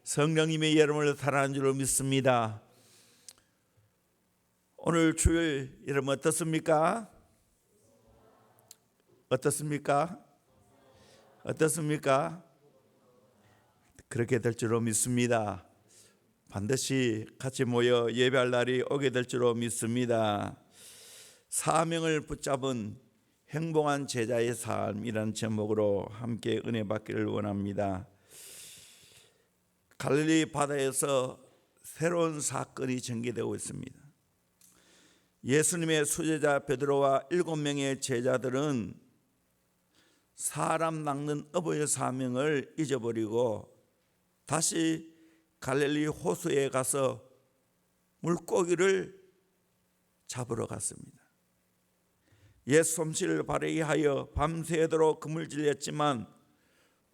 성령님의 여러분을 사랑하는 줄로 믿습니다. 오늘 주일 여러분 어떻습니까? 어떻습니까? 그렇게 될 줄로 믿습니다. 반드시 같이 모여 예배할 날이 오게 될 줄로 믿습니다. 사명을 붙잡은 행복한 제자의 삶이라는 제목으로 함께 은혜 받기를 원합니다. 갈릴리 바다에서 새로운 사건이 전개되고 있습니다. 예수님의 수제자 베드로와 7명의 제자들은 사람 낚는 어부의 사명을 잊어버리고 다시 갈릴리 호수에 가서 물고기를 잡으러 갔습니다. 옛 솜씨를 발휘 하여 밤새도록 그물질했지만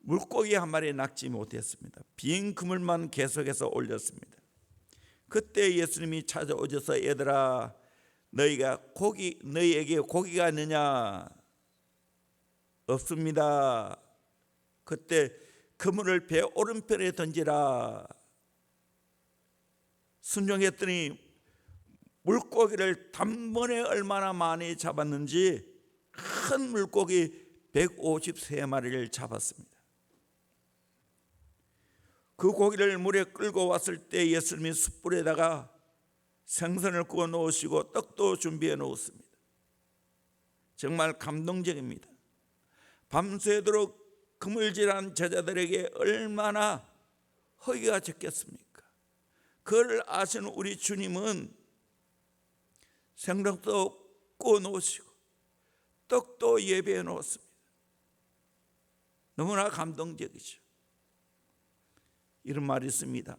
물고기 한 마리 낚지 못했습니다. 빈 그물만 계속해서 올렸습니다. 그때 예수님이 찾아오셔서 얘들아 너희에게 고기가 있느냐? 없습니다. 그때 그물을 배 오른편에 던지라. 순종했더니 물고기를 단번에 얼마나 많이 잡았는지 큰 물고기 153마리를 잡았습니다. 그 고기를 물에 끌고 왔을 때 예수님이 숯불에다가 생선을 구워 놓으시고 떡도 준비해 놓았습니다. 정말 감동적입니다. 밤새도록 그물질한 제자들에게 얼마나 허기가 졌겠습니까? 그걸 아시는 우리 주님은 생선도 구워 놓으시고 떡도 예배해 놓았습니다. 너무나 감동적이죠. 이런 말이 있습니다.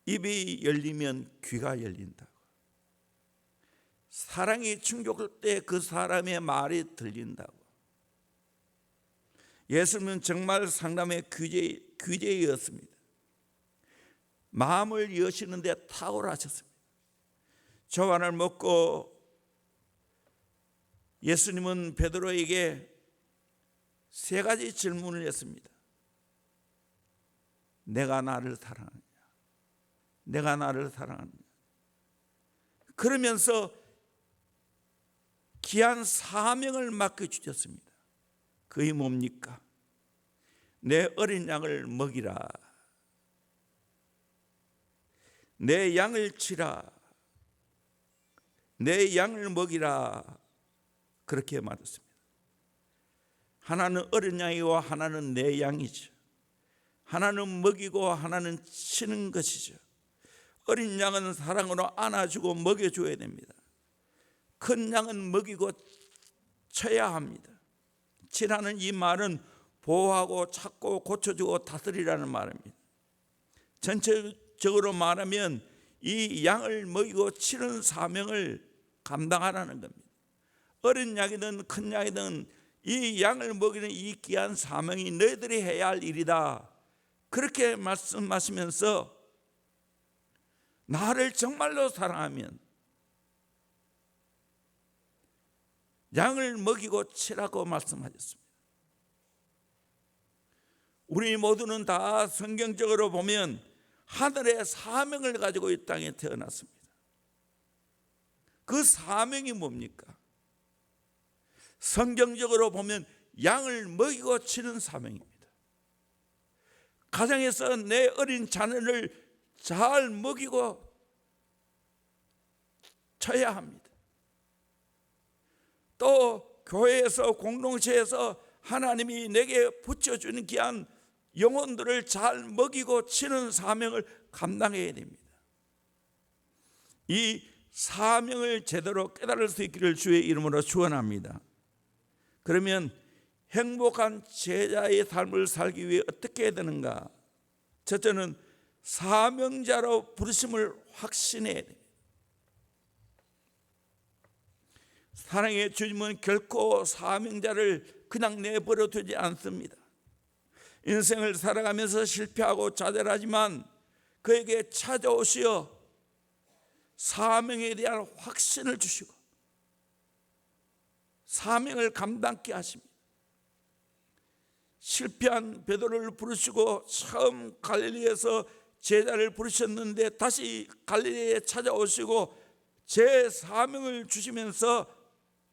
입이 열리면 귀가 열린다고. 사랑이 충족할 때 그 사람의 말이 들린다고. 예수님은 정말 상담의 귀재였습니다. 마음을 여시는 데 탁월하셨습니다. 저반을 먹고 예수님은 베드로에게 3가지 질문을 했습니다. 내가 나를 사랑하느냐? 내가 나를 사랑하느냐? 그러면서 귀한 사명을 맡겨주셨습니다. 그게 뭡니까? 내 어린 양을 먹이라. 내 양을 치라. 내 양을 먹이라. 그렇게 말했습니다. 하나는 어린 양이고 하나는 내 양이죠. 하나는 먹이고 하나는 치는 것이죠. 어린 양은 사랑으로 안아주고 먹여줘야 됩니다. 큰 양은 먹이고 쳐야 합니다. 치라는 이 말은 보호하고 찾고 고쳐주고 다스리라는 말입니다. 전체적으로 말하면 이 양을 먹이고 치는 사명을 감당하라는 겁니다. 어린 양이든 큰 양이든 이 양을 먹이는 이 귀한 사명이 너희들이 해야 할 일이다. 그렇게 말씀하시면서 나를 정말로 사랑하면 양을 먹이고 치라고 말씀하셨습니다. 우리 모두는 다 성경적으로 보면 하늘의 사명을 가지고 이 땅에 태어났습니다. 그 사명이 뭡니까? 성경적으로 보면 양을 먹이고 치는 사명입니다. 가정에서 내 어린 자녀를 잘 먹이고 쳐야 합니다. 또 교회에서 공동체에서 하나님이 내게 붙여주는 귀한 영혼들을 잘 먹이고 치는 사명을 감당해야 됩니다. 이 사명을 제대로 깨달을 수 있기를 주의 이름으로 축원합니다. 그러면 행복한 제자의 삶을 살기 위해 어떻게 해야 되는가? 첫째는 사명자로 부르심을 확신해야 됩니다. 사랑의 주님은 결코 사명자를 그냥 내버려 두지 않습니다. 인생을 살아가면서 실패하고 좌절하지만 그에게 찾아오시어 사명에 대한 확신을 주시고 사명을 감당케 하십니다. 실패한 베드로를 부르시고 처음 갈릴리에서 제자를 부르셨는데 다시 갈릴리에 찾아오시고 제 사명을 주시면서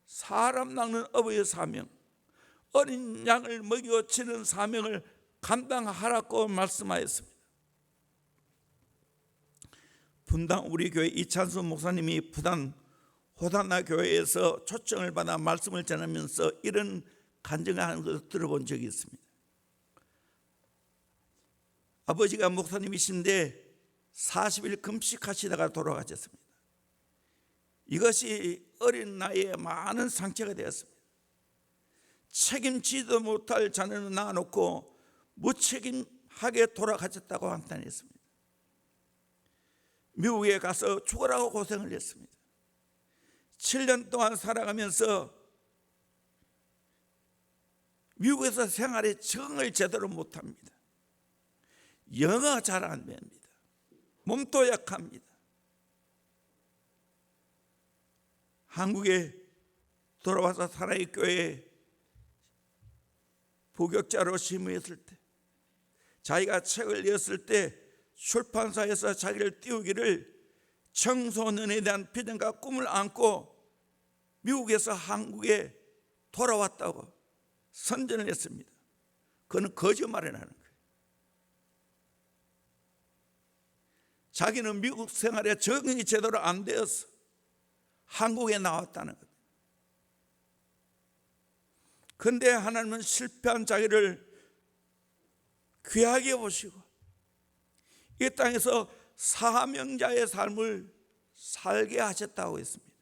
사람 낚는 어부의 사명, 어린 양을 먹이고 치는 사명을 감당하라고 말씀하였습니다. 분당 우리 교회 이찬수 목사님이 부산 호산나 교회에서 초청을 받아 말씀을 전하면서 이런 간증을 하는 것을 들어본 적이 있습니다. 아버지가 목사님이신데 40일 금식하시다가 돌아가셨습니다. 이것이 어린 나이에 많은 상처가 되었습니다. 책임지도 못할 자녀는 낳아놓고 무책임하게 돌아가셨다고 판단했습니다. 미국에 가서 죽으라고 고생을 했습니다. 7년 동안 살아가면서 미국에서 생활에 적응을 제대로 못합니다. 영어 잘 안 됩니다. 몸도 약합니다. 한국에 돌아와서 사랑의 교회에 부격자로 심의했을 때, 자기가 책을 냈을 때 출판사에서 자기를 띄우기를 청소년에 대한 비전과 꿈을 안고 미국에서 한국에 돌아왔다고 선전을 했습니다. 그는 거짓말을 하는 거예요. 자기는 미국 생활에 적응이 제대로 안 되어서 한국에 나왔다는 겁니다. 그런데 하나님은 실패한 자기를 귀하게 보시고 이 땅에서 사명자의 삶을 살게 하셨다고 했습니다.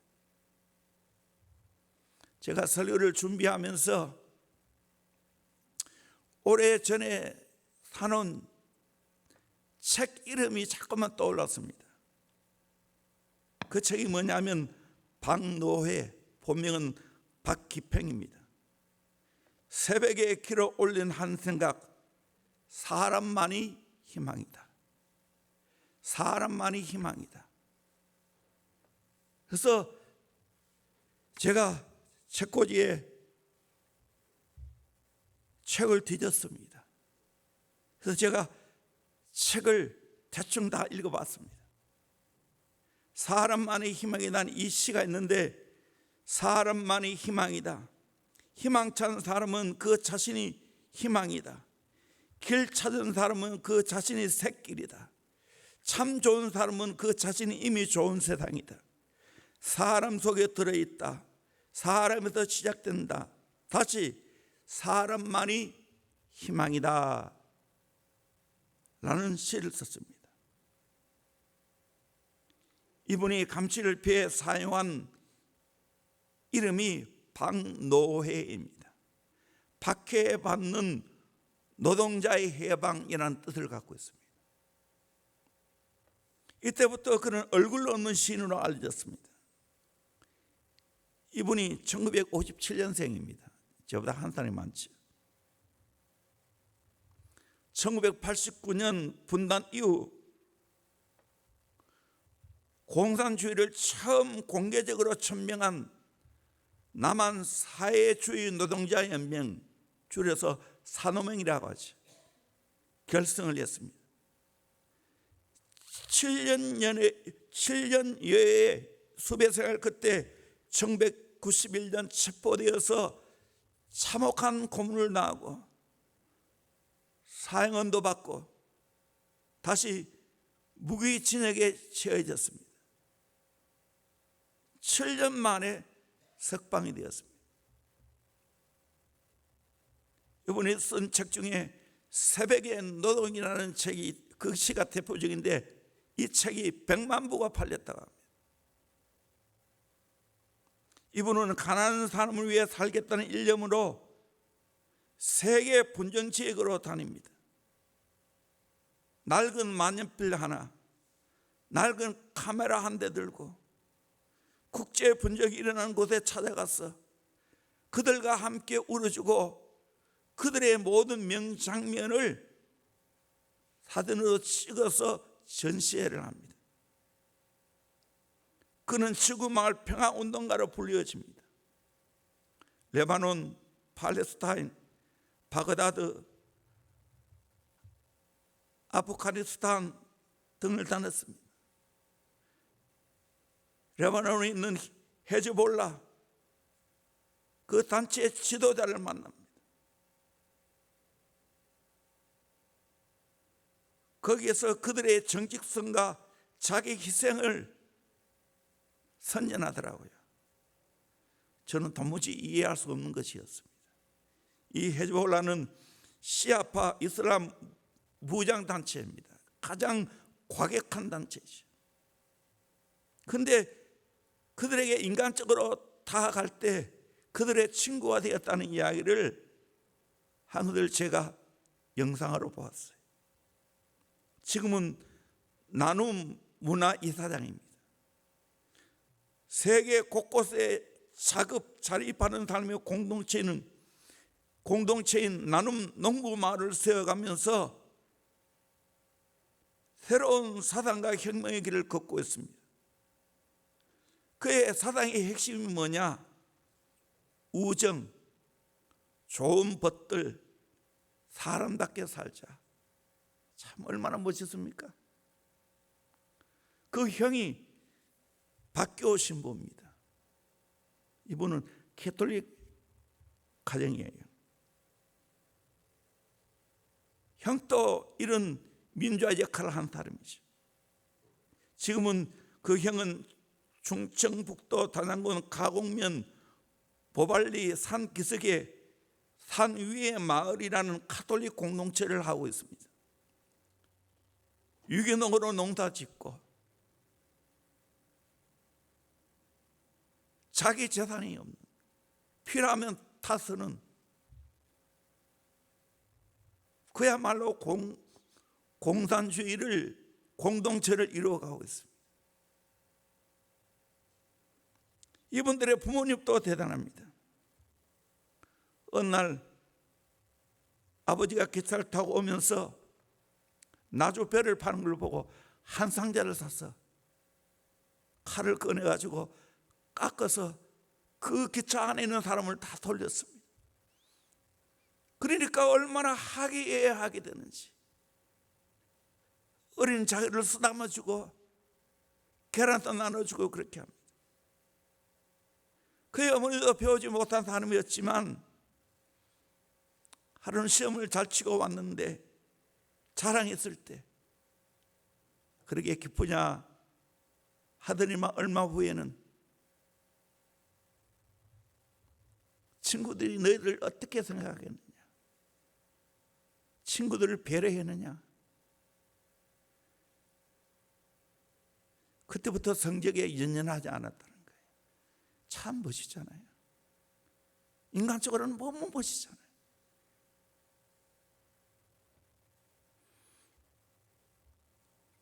제가 설교를 준비하면서 오래전에 사놓은 책 이름이 자꾸만 떠올랐습니다. 그 책이 뭐냐면 박노해, 본명은 박기평입니다. 새벽에 길어 올린 한 생각, 사람만이 희망이다. 사람만이 희망이다. 그래서 제가 책꽂이에 책을 뒤졌습니다. 그래서 제가 책을 대충 다 읽어봤습니다. 사람만이 희망이라는 이 시가 있는데, 사람만이 희망이다. 희망찬 사람은 그 자신이 희망이다. 길 찾은 사람은 그 자신이 샛길이다. 참 좋은 사람은 그 자신이 이미 좋은 세상이다. 사람 속에 들어있다. 사람에서 시작된다. 다시 사람만이 희망이다 라는 시를 썼습니다. 이분이 감치를 피해 사용한 이름이 박노해입니다. 박해받는 노동자의 해방이라는 뜻을 갖고 있습니다. 이때부터 그는 얼굴 없는 시인으로 알려졌습니다. 이분이 1957년생입니다. 저보다 한 살이 많죠. 1989년 분단 이후 공산주의를 처음 공개적으로 천명한 남한 사회주의 노동자 연맹, 줄여서 산호맹이라고 하죠, 결성을 했습니다. 7년여의 수배생활 끝에 1991년 체포되어서 참혹한 고문을 당하고 사형언도 받고 다시 무기징역에 처해졌습니다. 7년 만에 석방이 되었습니다. 이분이 쓴 책 중에 새벽의 노동이라는 책이, 그 시가 대표적인데 이 책이 100만 부가 팔렸다고 합니다. 이분은 가난한 사람을 위해 살겠다는 일념으로 세계 분전 지역으로 다닙니다. 낡은 만년필 하나, 낡은 카메라 한 대 들고 국제 분적이 일어나는 곳에 찾아가서 그들과 함께 울어주고 그들의 모든 명장면을 사진으로 찍어서 전시회를 합니다. 그는 지구마을 평화운동가로 불리워집니다. 레바논, 팔레스타인, 바그다드, 아프가니스탄 등을 다녔습니다. 레바논에 있는 헤즈볼라 그 단체의 지도자를 만납니다. 거기에서 그들의 정직성과 자기 희생을 선전하더라고요. 저는 도무지 이해할 수 없는 것이었습니다. 이 헤즈볼라는 시아파 이슬람 무장단체입니다. 가장 과격한 단체죠. 그런데 그들에게 인간적으로 다가갈 때 그들의 친구가 되었다는 이야기를 한우들 제가 영상으로 보았어요. 지금은 나눔 문화 이사장입니다. 세계 곳곳에 자급 자립하는 삶의 공동체인 나눔 농부 마을을 세워가면서 새로운 사상과 혁명의 길을 걷고 있습니다. 그의 사상의 핵심이 뭐냐? 우정, 좋은 법들, 사람답게 살자. 참 얼마나 멋있습니까? 그 형이 박교 신부입니다. 이분은 캐톨릭 가정이에요. 형도 이런 민주화 역할을 한 사람이죠. 지금은 그 형은 충청북도 단양군 가곡면 보발리 산 기슭에 산 위의 마을이라는 가톨릭 공동체를 하고 있습니다. 유기농으로 농사 짓고 자기 재산이 없는, 필요하면 다 쓰는, 그야말로 공산주의를 공동체를 이루어가고 있습니다. 이분들의 부모님도 대단합니다. 어느 날 아버지가 기차를 타고 오면서 나주배를 파는 걸 보고 한 상자를 사서 칼을 꺼내가지고 깎아서 그 기차 안에 있는 사람을 다 돌렸습니다. 그러니까 얼마나 화기애애하게 되는지. 어린 자기를 쓰다마주고 계란도 나눠주고 그렇게 합니다. 그의 어머니도 배우지 못한 사람이었지만 하루는 시험을 잘 치고 왔는데 자랑했을 때 그러게 기쁘냐 하더니만 얼마 후에는 친구들이 너희를 어떻게 생각하겠느냐, 친구들을 배려했느냐. 그때부터 성적에 연연하지 않았다는 거예요. 참 멋있잖아요. 인간적으로는 너무 멋있잖아요.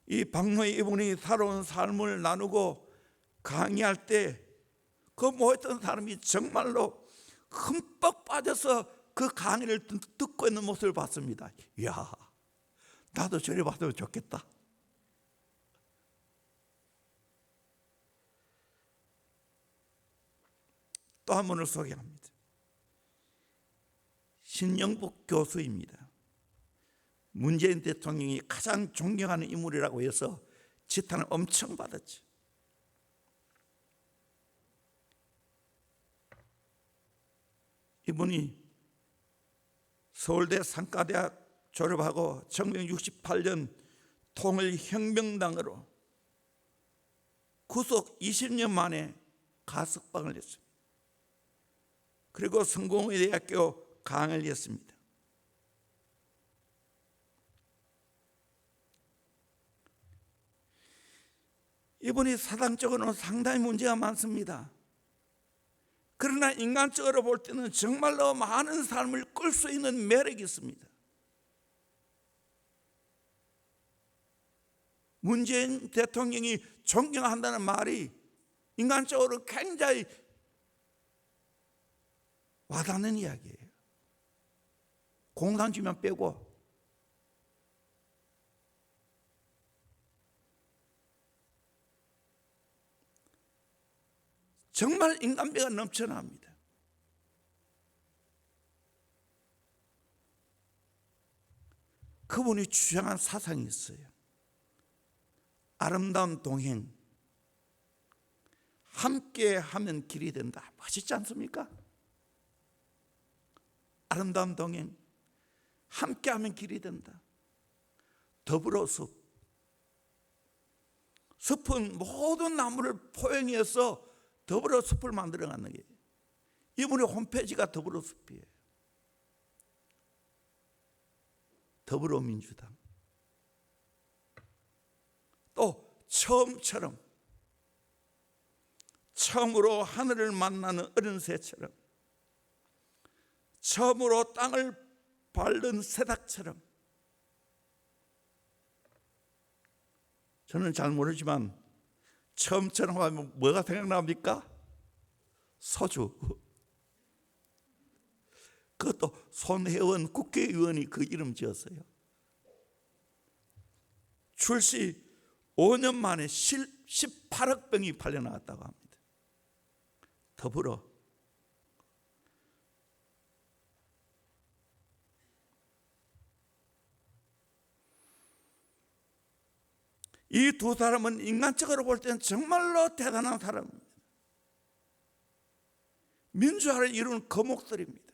이 박노해 이분이 살아온 삶을 나누고 강의할 때 그 모였던 사람이 정말로 흠뻑 빠져서 그 강의를 듣고 있는 모습을 봤습니다. 이야, 나도 저리 봤으면 좋겠다. 또 한 분을 소개합니다. 신영복 교수입니다. 문재인 대통령이 가장 존경하는 인물이라고 해서 지탄을 엄청 받았죠. 이분이 서울대 상가대학 졸업하고 1968년 통일혁명당으로 구속 20년 만에 가석방을 했습니다. 그리고 성공회대학교 강의를 했습니다. 이분이 사상적으로는 상당히 문제가 많습니다. 그러나 인간적으로 볼 때는 정말로 많은 삶을 끌 수 있는 매력이 있습니다. 문재인 대통령이 존경한다는 말이 인간적으로 굉장히 와닿는 이야기예요. 공산주의만 빼고. 정말 인간미가 넘쳐납니다. 그분이 주장한 사상이 있어요. 아름다운 동행, 함께 하면 길이 된다. 멋있지 않습니까? 아름다운 동행, 함께 하면 길이 된다. 더불어 숲, 숲은 모든 나무를 포용해서 더불어 숲을 만들어가는 게 이분의 홈페이지가 더불어 숲이에요. 더불어민주당. 또 처음으로 하늘을 만나는 어린 새처럼, 처음으로 땅을 밟는 새닭처럼. 저는 잘 모르지만 처음처럼 하면 뭐가 생각납니까? 소주. 그것도 손혜원 국회의원이 그 이름 지었어요. 출시 5년 만에 18억 병이 팔려나왔다고 합니다. 더불어. 이 두 사람은 인간적으로 볼 때는 정말로 대단한 사람입니다. 민주화를 이루는 거목들입니다.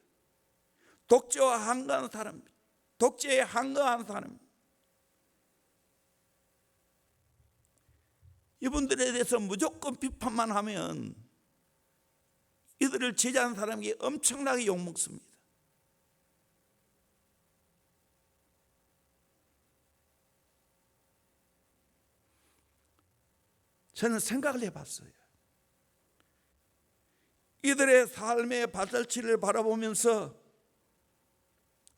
독재와 한가한 사람입니다. 독재에 한가한 사람입니다. 이분들에 대해서 무조건 비판만 하면 이들을 지지하는 사람이 엄청나게 욕먹습니다. 저는 생각을 해봤어요. 이들의 삶의 발자취를 바라보면서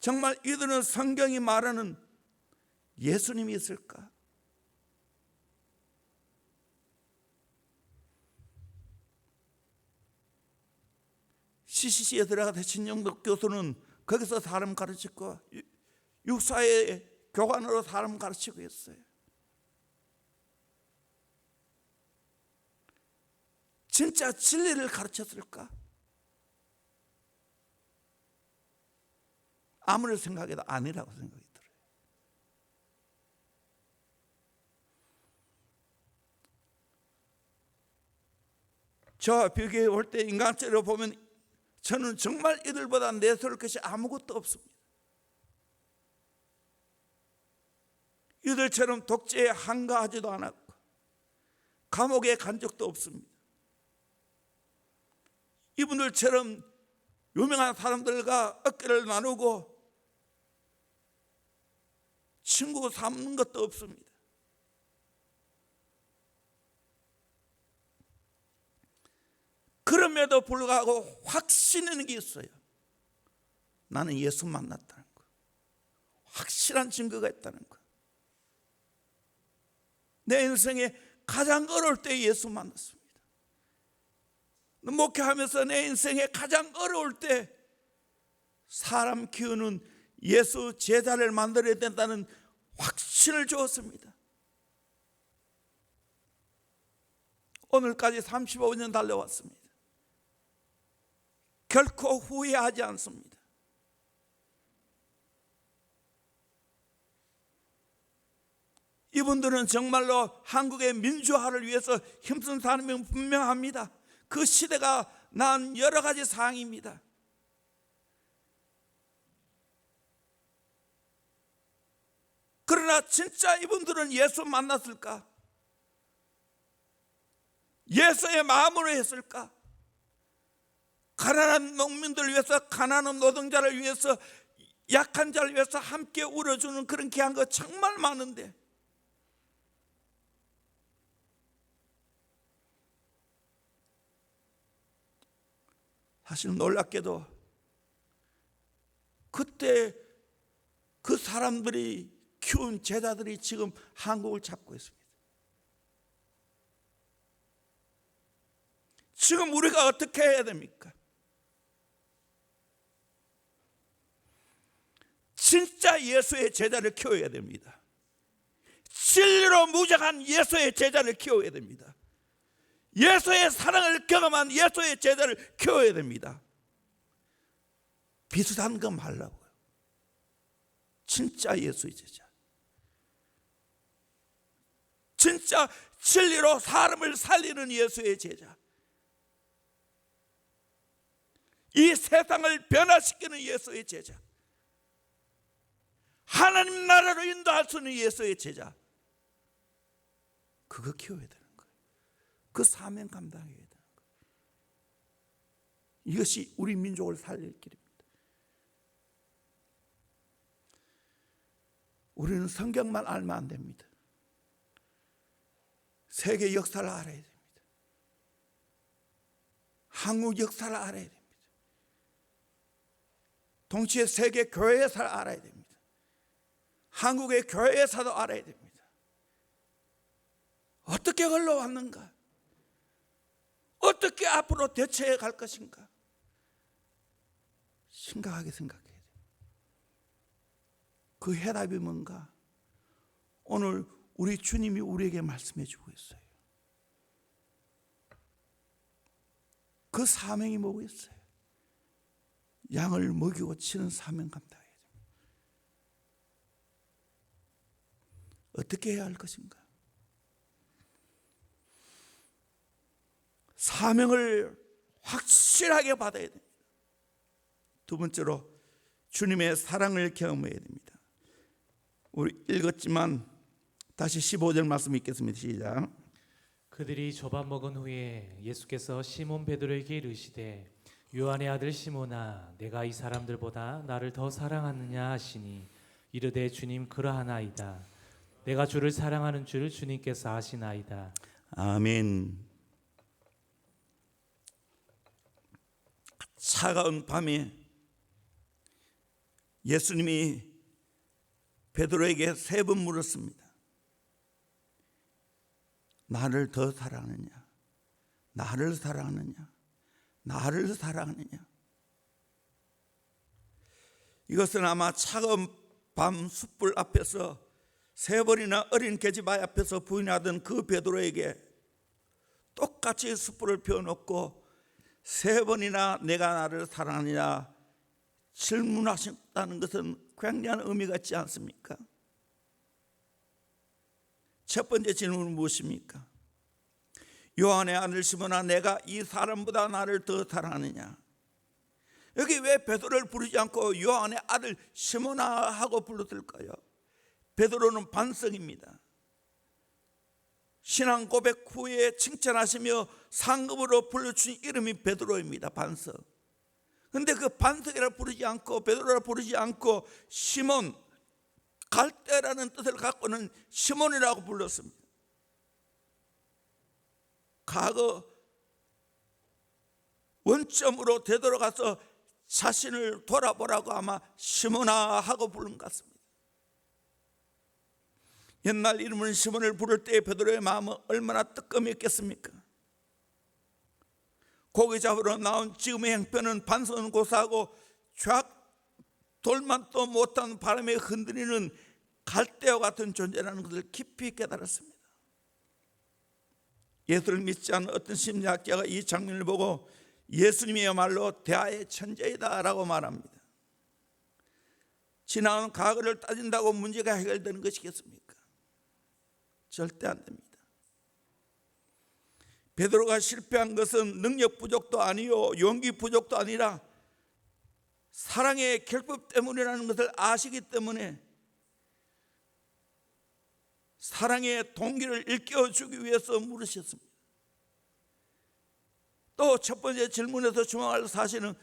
정말 이들은 성경이 말하는 예수님이 있을까? CCC에 들어가서 신영덕 교수는 거기서 사람 가르치고 육사의 교관으로 사람 가르치고 있어요. 진짜 진리를 가르쳤을까? 아무리 생각해도 아니라고 생각이 들어요. 저 벽에 올 때 인간적으로 보면 저는 정말 이들보다 내세울 것이 아무것도 없습니다. 이들처럼 독재에 한가하지도 않았고 감옥에 간 적도 없습니다. 이분들처럼 유명한 사람들과 어깨를 나누고 친구 삼는 것도 없습니다. 그럼에도 불구하고 확신하는 게 있어요. 나는 예수 만났다는 거, 확실한 증거가 있다는 거. 내 인생에 가장 어려울 때 예수 만났습니다. 목회하면서 내 인생에 가장 어려울 때 사람 키우는 예수 제자를 만들어야 된다는 확신을 주었습니다. 오늘까지 35년 달려왔습니다. 결코 후회하지 않습니다. 이분들은 정말로 한국의 민주화를 위해서 힘쓴 사람이 분명합니다. 그 시대가 난 여러 가지 사항입니다. 그러나 진짜 이분들은 예수 만났을까? 예수의 마음으로 했을까? 가난한 농민들 위해서, 가난한 노동자를 위해서, 약한 자를 위해서 함께 울어주는 그런 귀한 거 정말 많은데 사실 놀랍게도 그때 그 사람들이 키운 제자들이 지금 한국을 잡고 있습니다. 지금 우리가 어떻게 해야 됩니까? 진짜 예수의 제자를 키워야 됩니다. 진리로 무장한 예수의 제자를 키워야 됩니다. 예수의 사랑을 경험한 예수의 제자를 키워야 됩니다. 비슷한 거 말라고요. 진짜 예수의 제자, 진짜 진리로 사람을 살리는 예수의 제자, 이 세상을 변화시키는 예수의 제자, 하나님 나라로 인도할 수 있는 예수의 제자, 그거 키워야 되는 거예요. 그 사명 감당해야 되는 거예요. 이것이 우리 민족을 살릴 길입니다. 우리는 성경만 알면 안 됩니다. 세계 역사를 알아야 됩니다. 한국 역사를 알아야 됩니다. 동시에 세계 교회 역사를 알아야 됩니다. 한국의 교회 역사도 알아야 됩니다. 어떻게 흘러왔는가? 어떻게 앞으로 대처해 갈 것인가? 심각하게 생각해야 돼요. 그 해답이 뭔가? 오늘 우리 주님이 우리에게 말씀해 주고 있어요. 그 사명이 뭐겠어요? 양을 먹이고 치는 사명 감당해야 됩니다. 어떻게 해야 할 것인가? 사명을 확실하게 받아야 됩니다. 두 번째로 주님의 사랑을 경험해야 됩니다. 우리 읽었지만 다시 15절 말씀 읽겠습니다. 시작. 그들이 조밥 먹은 후에 예수께서 시몬 베드로에게 이르시되 요한의 아들 시몬아 내가 이 사람들보다 나를 더 사랑하느냐 하시니 이르되 주님 그러하나이다. 내가 주를 사랑하는 줄 주님께서 아시나이다. 아멘. 차가운 밤에 예수님이 베드로에게 3번 물었습니다. 나를 더 사랑하느냐? 나를 사랑하느냐? 나를 사랑하느냐? 이것은 아마 차가운 밤 숯불 앞에서 3번이나 어린 계집아이 앞에서 부인하던 그 베드로에게 똑같이 숯불을 피워놓고 3번이나 내가 나를 사랑하느냐 질문하셨다는 것은 굉장한 의미가 있지 않습니까? 첫 번째 질문은 무엇입니까? 요한의 아들 시몬아 내가 이 사람보다 나를 더 사랑하느냐? 여기 왜 베드로를 부르지 않고 요한의 아들 시몬아 하고 불렀을까요? 베드로는 반석입니다. 신앙 고백 후에 칭찬하시며 상급으로 불러주신 이름이 베드로입니다. 반석. 그런데 그 반석이라 부르지 않고 베드로라 부르지 않고 시몬, 갈대라는 뜻을 갖고는 시몬이라고 불렀습니다. 과거 원점으로 되돌아가서 자신을 돌아보라고 아마 시몬아 하고 부른 것 같습니다. 옛날 이름을 시몬을 부를 때 베드로의 마음은 얼마나 뜨끔했겠습니까? 고기 잡으러 나온 지금의 형편은 반석은 고사하고 쫙 돌만도 못한 바람에 흔들리는 갈대와 같은 존재라는 것을 깊이 깨달았습니다. 예수를 믿지 않는 어떤 심리학자가 이 장면을 보고 예수님이야말로 대하의 천재이다 라고 말합니다. 지나온 과거를 따진다고 문제가 해결되는 것이겠습니까? 절대 안 됩니다. 베드로가 실패한 것은 능력 부족도 아니요 용기 부족도 아니라 사랑의 결핍 때문이라는 것을 아시기 때문에 사랑의 동기를 일깨워주기 위해서 물으셨습니다. 또 첫 번째 질문에서 주목할 사실은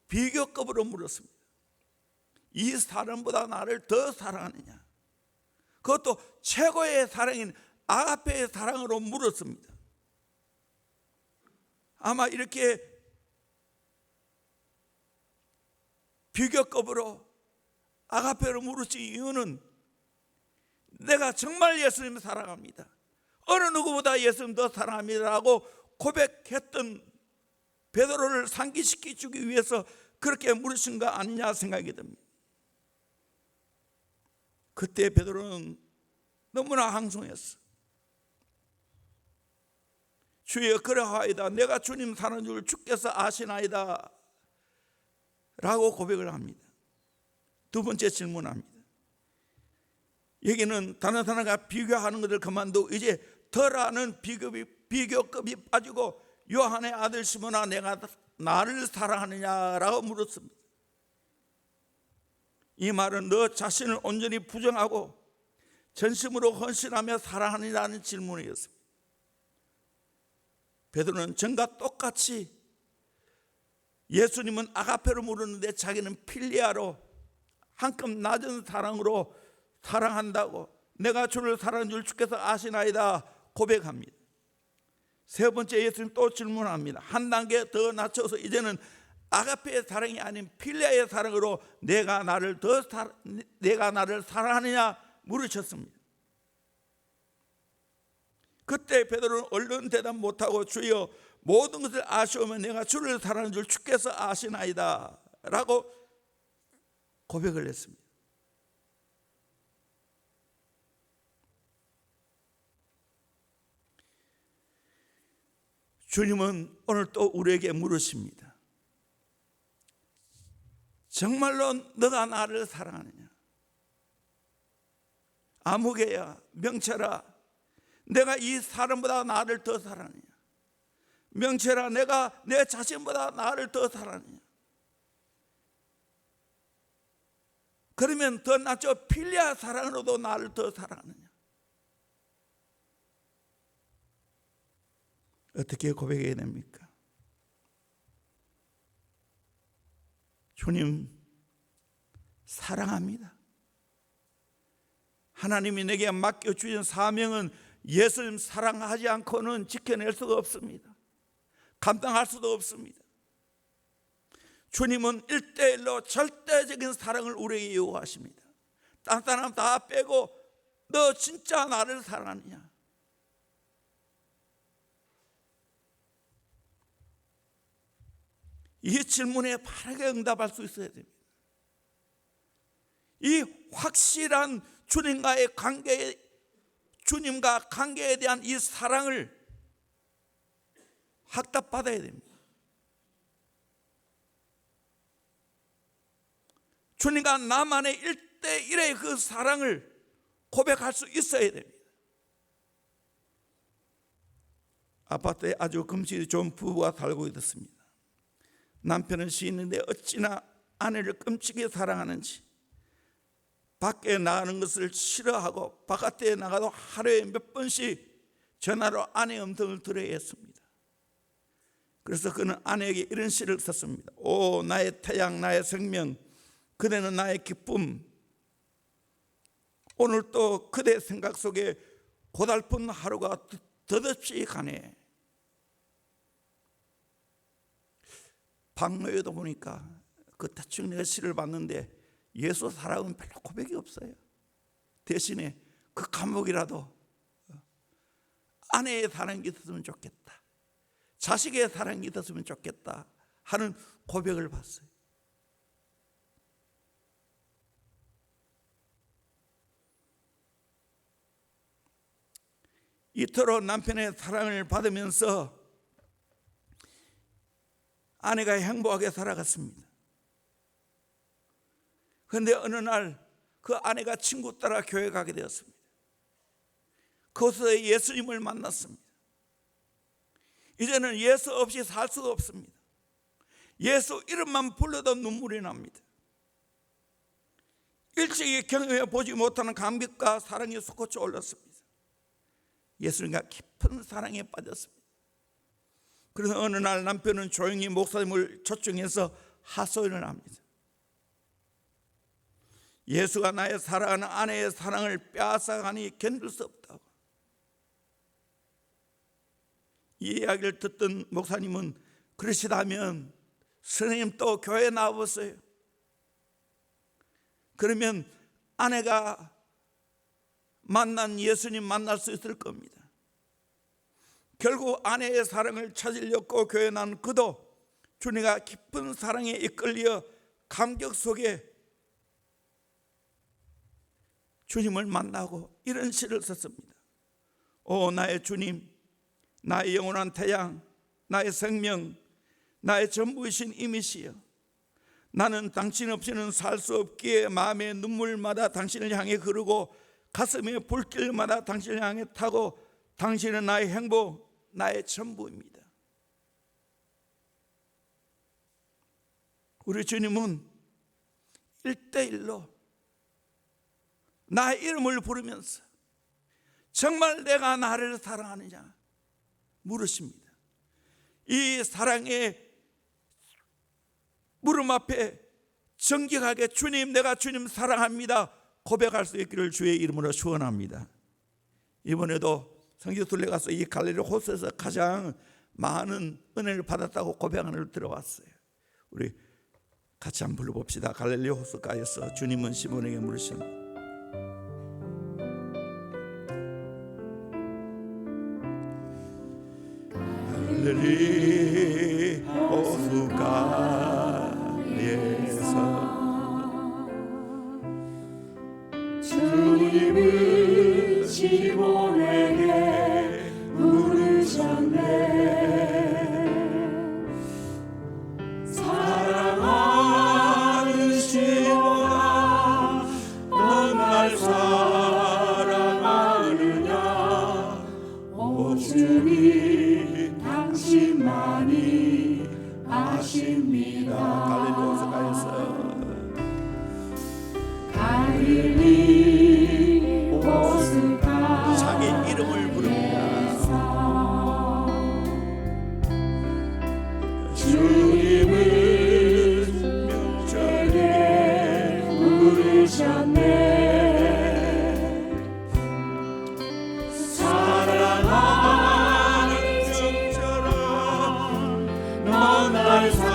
비교급으로 물었습니다. 이 사람보다 나를 더 사랑하느냐? 그것도 최고의 사랑인 아가페의 사랑으로 물었습니다. 아마 이렇게 비교급으로 아가페로 물으신 이유는 내가 정말 예수님을 사랑합니다. 어느 누구보다 예수님 더 사랑합니다라고 고백했던 베드로를 상기시켜 주기 위해서 그렇게 물으신 거 아니냐 생각이 듭니다. 그때 베드로는 너무나 항송했어. 주여 그러하이다. 내가 주님 사는 줄 주께서 아시나이다 라고 고백을 합니다. 두 번째 질문합니다. 여기는 다른 사람과 비교하는 것을 그만두고 이제 덜하는 비교급이 빠지고 요한의 아들 시몬아, 내가 나를 사랑하느냐라고 물었습니다. 이 말은 너 자신을 온전히 부정하고 전심으로 헌신하며 사랑하느냐는 질문이었습니다. 베드로는 전과 똑같이 예수님은 아가페로 물었는데 자기는 필리아로 한급 낮은 사랑으로 사랑한다고, 내가 주를 사랑하는 줄 주께서 아시나이다 고백합니다. 세 번째 예수님 또 질문합니다. 한 단계 더 낮춰서 이제는 아가페의 사랑이 아닌 필리아의 사랑으로 내가 나를 사랑하느냐 물으셨습니다. 그때 베드로는 얼른 대답 못하고 주여 모든 것을 아시오면 내가 주를 사랑하는 줄 주께서 아시나이다 라고 고백을 했습니다. 주님은 오늘 또 우리에게 물으십니다. 정말로 너가 나를 사랑하느냐? 아무개야, 명철아, 내가 이 사람보다 나를 더 사랑하느냐? 명철아, 내가 내 자신보다 나를 더 사랑하느냐? 그러면 더 낫죠. 필리아 사랑으로도 나를 더 사랑하느냐? 어떻게 고백해야 됩니까? 주님 사랑합니다. 하나님이 내게 맡겨주신 사명은 예수님 사랑하지 않고는 지켜낼 수가 없습니다. 감당할 수도 없습니다. 주님은 1:1로 절대적인 사랑을 우리에게 요구하십니다. 딴 사람 다 빼고 너 진짜 나를 사랑하느냐? 이 질문에 바르게 응답할 수 있어야 됩니다. 이 확실한 주님과의 주님과 관계에 대한 이 사랑을 확답받아야 됩니다. 주님과 나만의 1:1의 그 사랑을 고백할 수 있어야 됩니다. 아파트에 아주 금실이 좋은 부부가 살고 있었습니다. 남편은 시인인데 어찌나 아내를 끔찍이 사랑하는지 밖에 나가는 것을 싫어하고 바깥에 나가도 하루에 몇 번씩 전화로 아내의 음성을 들어야 했습니다. 그래서 그는 아내에게 이런 시를 썼습니다. 오 나의 태양, 나의 생명, 그대는 나의 기쁨. 오늘 또 그대 생각 속에 고달픈 하루가 덧없이 가네. 박노여도 보니까 그 대충 내가 시를 봤는데 예수 사랑은 별로 고백이 없어요. 대신에 그 감옥이라도 아내의 사랑이 있었으면 좋겠다, 자식의 사랑이 있었으면 좋겠다 하는 고백을 봤어요. 이토록 남편의 사랑을 받으면서 아내가 행복하게 살아갔습니다. 그런데 어느 날 그 아내가 친구 따라 교회 가게 되었습니다. 그곳에서 예수님을 만났습니다. 이제는 예수 없이 살 수가 없습니다. 예수 이름만 불러도 눈물이 납니다. 일찍이 경험해 보지 못하는 감격과 사랑이 솟구쳐 올랐습니다. 예수님과 깊은 사랑에 빠졌습니다. 그래서 어느 날 남편은 조용히 목사님을 초청해서 하소연을 합니다. 예수가 나의 사랑하는 아내의 사랑을 빼앗아가니 견딜 수 없다고. 이 이야기를 듣던 목사님은 그러시다면 선생님 또 교회에 나와보세요. 그러면 아내가 만난 예수님 만날 수 있을 겁니다. 결국 아내의 사랑을 찾으려고 교회에 난 그도 주님과 깊은 사랑에 이끌려 감격 속에 주님을 만나고 이런 시를 썼습니다. 오 나의 주님, 나의 영원한 태양, 나의 생명, 나의 전부이신 이미시여, 나는 당신 없이는 살 수 없기에 마음의 눈물마다 당신을 향해 흐르고 가슴의 불길마다 당신을 향해 타고 당신은 나의 행복, 나의 전부입니다. 우리 주님은 1대1로 나의 이름을 부르면서 정말 내가 나를 사랑하느냐 물으십니다. 이 사랑의 물음 앞에 정직하게 주님, 내가 주님 사랑합니다 고백할 수 있기를 주의 이름으로 축원합니다. 이번에도 성교 순례가서 이 갈릴리 호수에서 가장 많은 은혜를 받았다고 고백을 들어왔어요. 우리 같이 한번 불러봅시다. 갈릴리 호수가에서 주님은 시몬에게 물으십니다. 갈릴리 호수가에서 주님은 시몬에게 물으셨네. 사랑하는 시몬아, 넌 날 사랑하느냐? 오 주님, 당신만이 아십니다. 갈릴리 호수가에서 갈릴리 호수가 자기 이름을 부릅니다. 주님은 명절에 물으셨네. 사랑하는 정처럼 넌 날 사랑하느냐?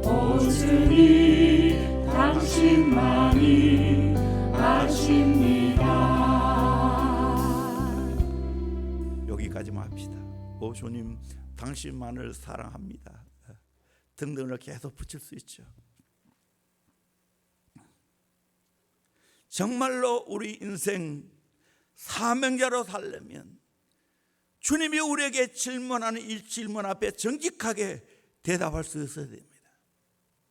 오 주님, 당신만이 아십니다. 여기까지만 합시다. 오 주님, 당신만을 사랑합니다 등등을 계속 붙일 수 있죠. 정말로 우리 인생 사명자로 살려면 주님이 우리에게 질문하는 이 질문 앞에 정직하게 대답할 수 있어야 됩니다.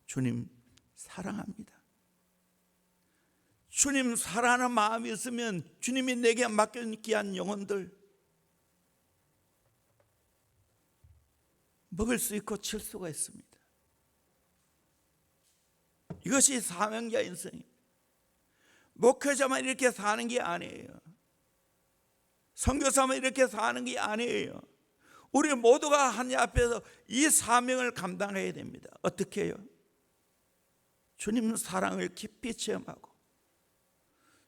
주님 사랑합니다. 주님 사랑하는 마음이 있으면 주님이 내게 맡긴 귀한 영혼들 먹을 수 있고 칠 수가 있습니다. 이것이 사명자 인생입니다. 목회자만 이렇게 사는 게 아니에요. 선교사만 이렇게 사는 게 아니에요. 우리 모두가 하나님 앞에서 이 사명을 감당해야 됩니다. 어떻게 해요? 주님 사랑을 깊이 체험하고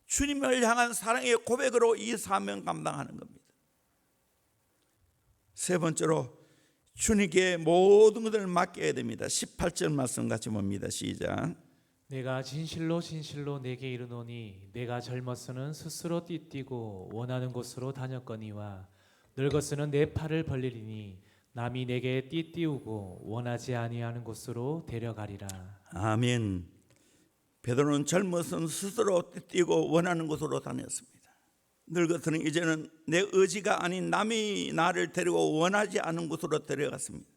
주님을 향한 사랑의 고백으로 이 사명 감당하는 겁니다. 세 번째로 주님께 모든 것을 맡겨야 됩니다. 18절 말씀 같이 봅니다. 시작. 내가 진실로 진실로 내게 이르노니 내가 젊어서는 스스로 띠뛰고 원하는 곳으로 다녔거니와 늙어서는 내 팔을 벌리리니 남이 내게 띠띠우고 원하지 아니하는 곳으로 데려가리라. 아멘. 베드로는 젊어서는 스스로 띠뛰고 원하는 곳으로 다녔습니다. 늙어서는 이제는 내 의지가 아닌 남이 나를 데리고 원하지 않은 곳으로 데려갔습니다.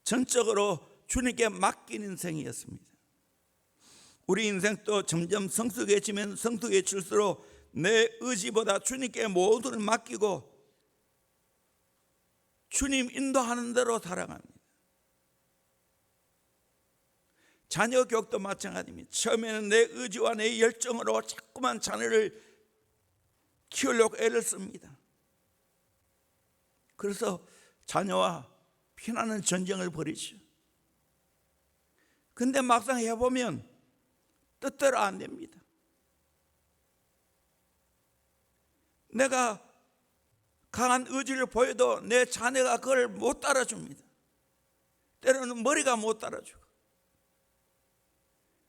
전적으로 주님께 맡긴 인생이었습니다. 우리 인생도 점점 성숙해지면 성숙해질수록 내 의지보다 주님께 모두를 맡기고 주님 인도하는 대로 살아갑니다. 자녀 교육도 마찬가지입니다. 처음에는 내 의지와 내 열정으로 자꾸만 자녀를 키우려고 애를 씁니다. 그래서 자녀와 피나는 전쟁을 벌이죠. 근데 막상 해보면 뜻대로 안 됩니다. 내가 강한 의지를 보여도 내 자녀가 그걸 못 따라줍니다. 때로는 머리가 못 따라주고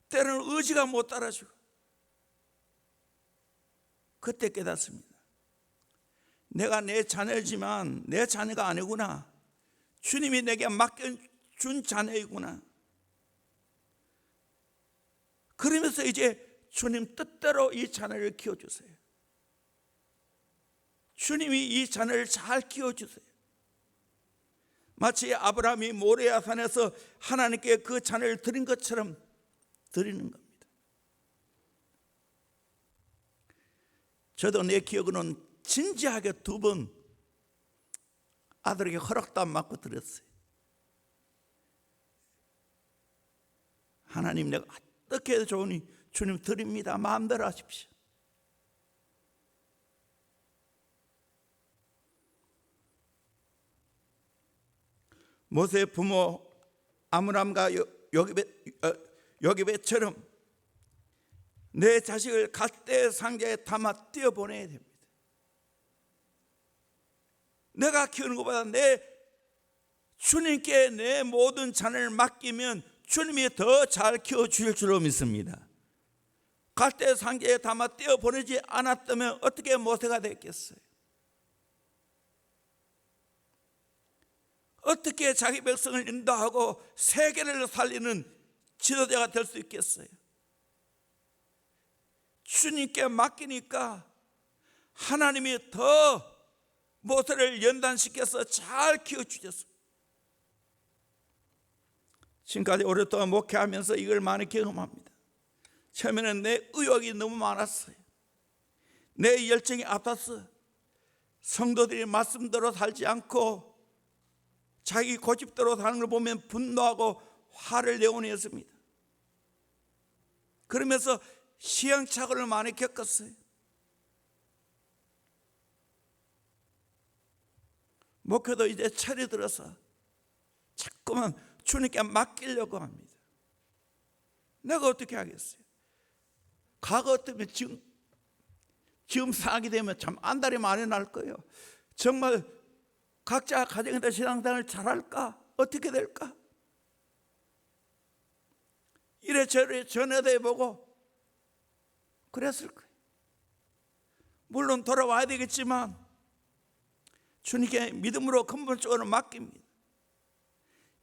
때로는 의지가 못 따라주고 그때 깨닫습니다. 내가 내 자녀지만 내 자녀가 아니구나. 주님이 내게 맡겨준 자녀이구나. 그러면서 이제 주님 뜻대로 이 자녀를 키워주세요. 주님이 이 자녀를 잘 키워주세요. 마치 아브라함이 모레아 산에서 하나님께 그 자녀를 드린 것처럼 드리는 겁니다. 저도 내 기억으로는 진지하게 2번 아들에게 허락도 안 받고 드렸어요. 하나님, 내가 어떻게 해도 좋으니 주님 드립니다. 마음대로 하십시오. 모세의 부모 아므람과 여기벳처럼 내 자식을 갈대 상자에 담아 띄어보내야 됩니다. 내가 키우는 것보다 내 주님께 내 모든 자녀를 맡기면 주님이 더 잘 키워주실 줄로 믿습니다. 갈대 상자에 담아 띄어보내지 않았다면 어떻게 모세가 됐겠어요? 어떻게 자기 백성을 인도하고 세계를 살리는 지도자가 될 수 있겠어요? 주님께 맡기니까 하나님이 더 모세를 연단시켜서 잘 키워주셨어요. 지금까지 오랫동안 목회하면서 이걸 많이 경험합니다. 처음에는 내 의욕이 너무 많았어요. 내 열정이 앞섰어. 성도들이 말씀대로 살지 않고 자기 고집대로 사는 걸 보면 분노하고 화를 내어냈습니다. 그러면서 시행착오를 많이 겪었어요. 목회도 이제 철이 들어서 자꾸만 주님께 맡기려고 합니다. 내가 어떻게 하겠어요? 과거 때문에 지금 상하게 되면 참 안달이 많이 날 거예요. 정말 각자 가정에다 신앙생활을 잘할까? 어떻게 될까? 이래저래 전화도 해보고 그랬을 거예요. 물론 돌아와야 되겠지만 주님께 믿음으로 근본적으로 맡깁니다.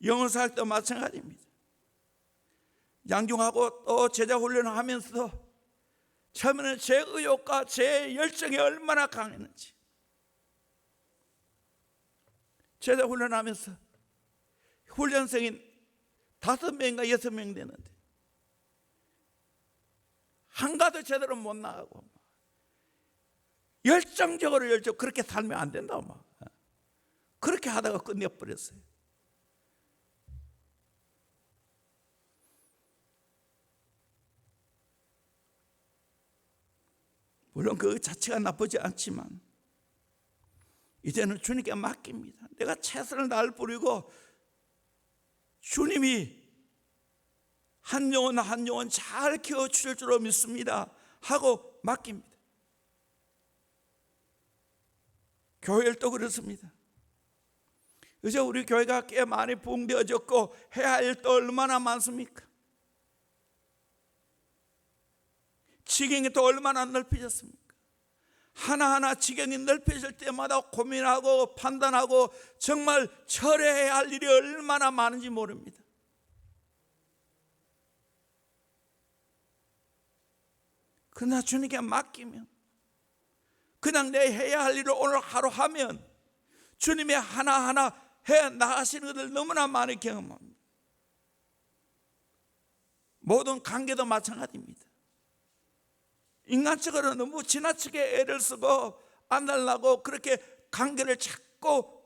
영어사할 때도 마찬가지입니다. 양중하고 또 제자 훈련을 하면서 처음에는 제 의욕과 제 열정이 얼마나 강했는지, 제자 훈련하면서 훈련생이 5명인가 6명 되는데 한가도 제대로 못 나가고 열정적으로 그렇게 살면 안 된다. 그렇게 하다가 끝내버렸어요. 물론 그 자체가 나쁘지 않지만 이제는 주님께 맡깁니다. 내가 최선을 다할 뿐이고 주님이 한 영혼 한 영혼 잘 키워주실 줄로 믿습니다 하고 맡깁니다. 교회도 그렇습니다. 이제 우리 교회가 꽤 많이 부흥되어졌고 해야 할 일도 얼마나 많습니까? 지경이 또 얼마나 넓혀졌습니까? 하나하나 지경이 넓혀질 때마다 고민하고 판단하고 정말 철회해야 할 일이 얼마나 많은지 모릅니다. 그러나 주님께 맡기면 그냥 내 해야 할 일을 오늘 하루 하면 주님이 하나하나 해 나가시는 것을 너무나 많이 경험합니다. 모든 관계도 마찬가지입니다. 인간적으로 너무 지나치게 애를 쓰고 안달나고 그렇게 관계를 찾고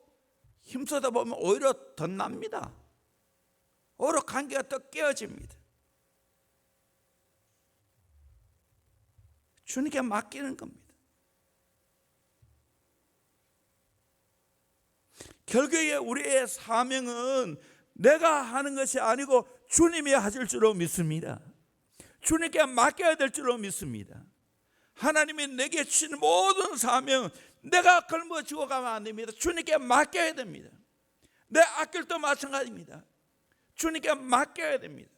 힘쓰다 보면 오히려 덧납니다. 오히려 관계가 더 깨어집니다. 주님께 맡기는 겁니다. 결국에 우리의 사명은 내가 하는 것이 아니고 주님이 하실 줄로 믿습니다. 주님께 맡겨야 될 줄로 믿습니다. 하나님이 내게 주신 모든 사명 내가 걸머쥐고 가면 안 됩니다. 주님께 맡겨야 됩니다. 내 앞길도 마찬가지입니다. 주님께 맡겨야 됩니다.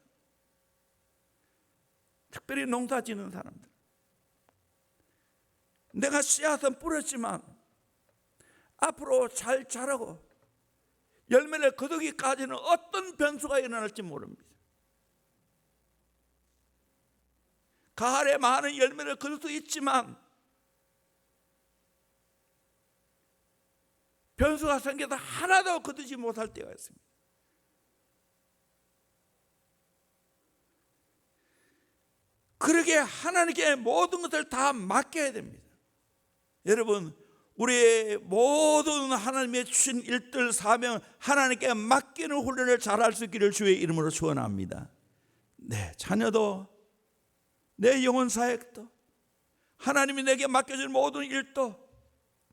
특별히 농사 짓는 사람들, 내가 씨앗은 뿌렸지만 앞으로 잘 자라고 열매를 거두기까지는 어떤 변수가 일어날지 모릅니다. 가을에 많은 열매를 거둘 수 있지만 변수가 생겨서 하나도 거두지 못할 때가 있습니다. 그러기에 하나님께 모든 것을 다 맡겨야 됩니다. 여러분, 우리의 모든 하나님의 주신 일들 사명 하나님께 맡기는 훈련을 잘할 수 있기를 주의 이름으로 축원합니다. 내 자녀도, 내 영혼 사역도, 하나님이 내게 맡겨진 모든 일도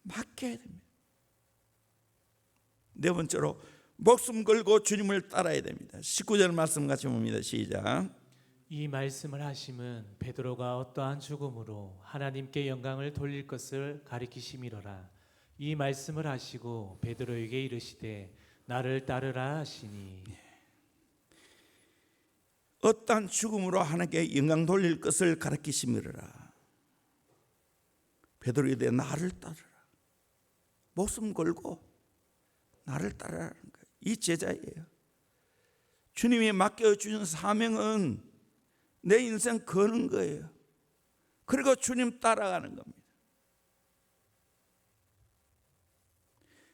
맡겨야 됩니다. 네 번째로 목숨 걸고 주님을 따라야 됩니다. 19절 말씀 같이 봅니다. 시작. 이 말씀을 하심은 베드로가 어떠한 죽음으로 하나님께 영광을 돌릴 것을 가리키심이로라. 이 말씀을 하시고 베드로에게 이르시되 나를 따르라 하시니. 어떠한 죽음으로 하나님께 영광 돌릴 것을 가리키심이로라. 베드로에 대해 나를 따르라. 목숨 걸고 나를 따르라는 거예요. 이 제자예요. 주님이 맡겨주신 사명은 내 인생 거는 거예요. 그리고 주님 따라가는 겁니다.